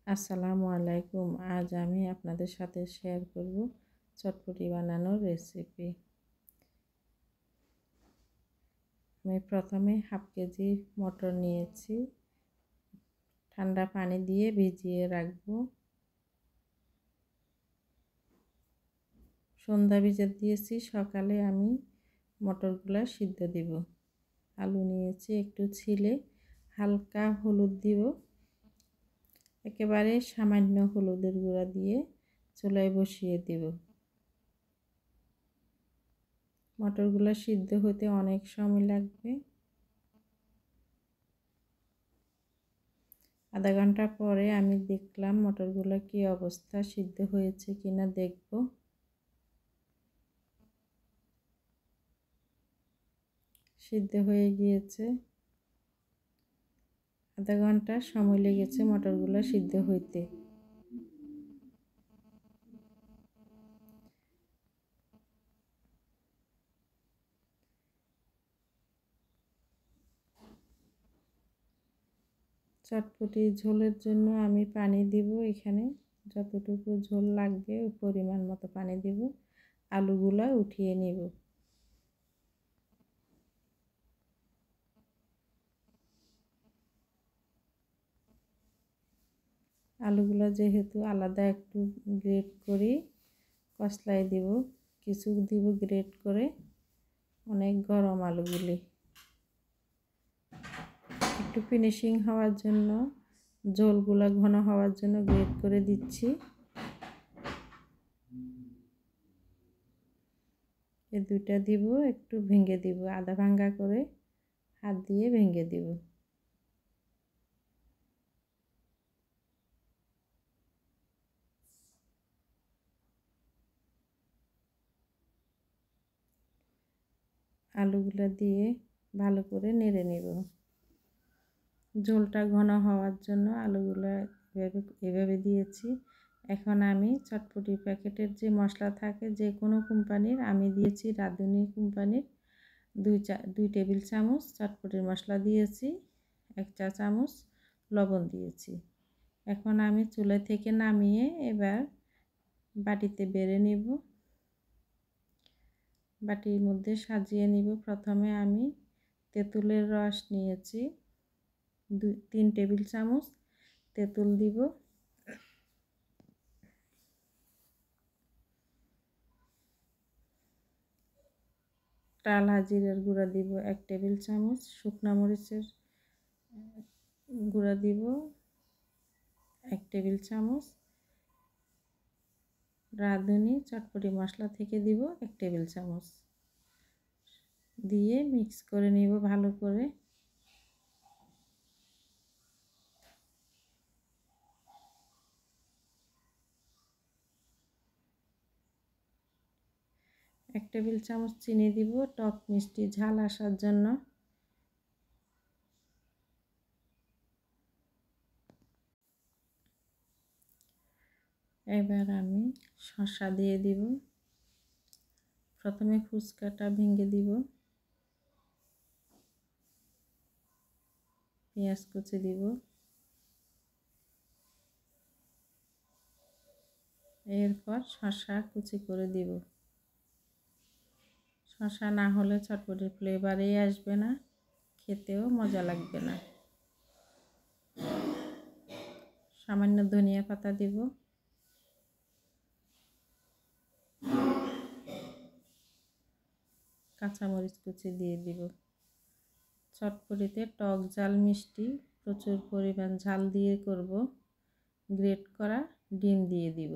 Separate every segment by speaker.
Speaker 1: আসসালামু আলাইকুম। আজ আমি আপনাদের সাথে শেয়ার করব চটপটি বানানোর রেসিপি। আমি প্রথমে হাফ কেজি মটর নিয়েছি, ঠান্ডা পানি দিয়ে ভিজিয়ে রাখবো। সন্ধ্যা ভিজে দিয়েছি, সকালে আমি মটরগুলা সিদ্ধ দিব। আলু নিয়েছি, একটু ছিলে হালকা হলুদ দিব, একেবারে সামান্য হলুদের গুঁড়া দিয়ে চুলায় বসিয়ে দিব। মটরগুলো সিদ্ধ হতে অনেক সময় লাগবে। আধা ঘন্টা পরে আমি দেখলাম মটরগুলো কি অবস্থা, সিদ্ধ হয়েছে কিনা দেখব। সিদ্ধ হয়ে গিয়েছে। আধা ঘন্টা সময় লেগেছে মটরগুলো সিদ্ধ হইতে। চটপটি ঝোলের জন্য আমি পানি দিব, এখানে যতটুকু ঝোল লাগবে ওই পরিমাণ মতো পানি দিব। আলুগুলা উঠিয়ে নিব। আলুগুলো যেহেতু আলাদা একটু গ্রেট করি, কষলায় দিব, কিছু দিব গ্রেট করে। অনেক গরম আলুগুলি, একটু ফিনিশিং হওয়ার জন্য, ঝোলগুলো ঘন হওয়ার জন্য গ্রেট করে দিচ্ছি। এই দুইটা দিব, একটু ভেঙে দিব, আধা ভাঙ্গা করে হাত দিয়ে ভেঙে দিব। আলুগুলো দিয়ে ভালো করে নেড়ে নেব। ঝোলটা ঘন হওয়ার জন্য আলুগুলো এভাবে দিয়েছি। এখন আমি চটপটি প্যাকেটের যে মশলা থাকে যে কোনো কোম্পানির, আমি দিয়েছি রাঁধুনি কোম্পানির 2 টেবিল চামচ চটপটির মশলা দিয়েছি, 1 চা চামচ লবণ দিয়েছি। এখন আমি চুলা থেকে নামিয়ে এবার বাটিতে বেড়ে নিব। বাটির মধ্যে সাজিয়ে নিব। প্রথমে আমি তেঁতুলের রস নিয়েছি, 3 টেবিল চামচ তেঁতুল দিব। টালা জিরার গুঁড়া দিব 1 টেবিল চামচ, শুকনা মরিচের গুঁড়া দিব 1 টেবিল চামচ, রাঁধুনি চটপটি মশলা থেকে দিব 1 টেবিল চামচ, দিয়ে মিক্স করে নিব ভালো করে। এক টেবিল চামচ চিনি দিব টক মিষ্টি ঝাল আসার জন্য। এবার আমি শসা দিয়ে দিব। প্রথমে ফুচকাটা ভেঙে দিব, পেঁয়াজ কুচি দিব, এরপর শসা কুচি করে দিব। শসা না হলে চটপটির ফ্লেভারই আসবে না, খেতেও মজা লাগবে না। সামান্য ধনিয়া পাতা দিব। কাঁচামরিচ কুচি দিয়ে দিব। চটপটিতে টক ঝাল মিষ্টি প্রচুর পরিমাণ ঝাল দিয়ে করব। গ্রেট করা ডিম দিয়ে দিব।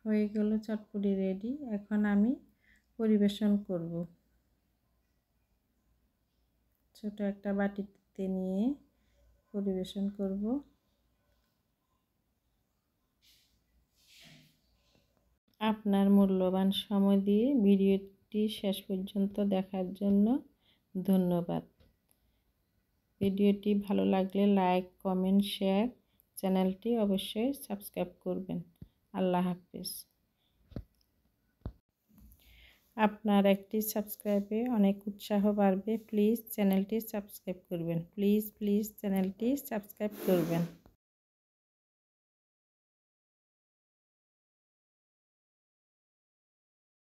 Speaker 1: হয়ে গেল চটপটি রেডি। এখন আমি পরিবেশন করব। ছোট একটা বাটিতে নিয়ে পরিবেশন করব। আপনার মূল্যবান সময় দিয়ে ভিডিওটি শেষ পর্যন্ত দেখার জন্য ধন্যবাদ। ভিডিওটি ভালো লাগলে লাইক, কমেন্ট, শেয়ার, চ্যানেলটি অবশ্যই সাবস্ক্রাইব করবেন। আল্লাহ হাফেজ। আপনার একটি সাবস্ক্রাইবে অনেক উৎসাহ বাড়বে। প্লিজ চ্যানেলটি সাবস্ক্রাইব করবেন। প্লিজ চ্যানেলটি সাবস্ক্রাইব করবেন।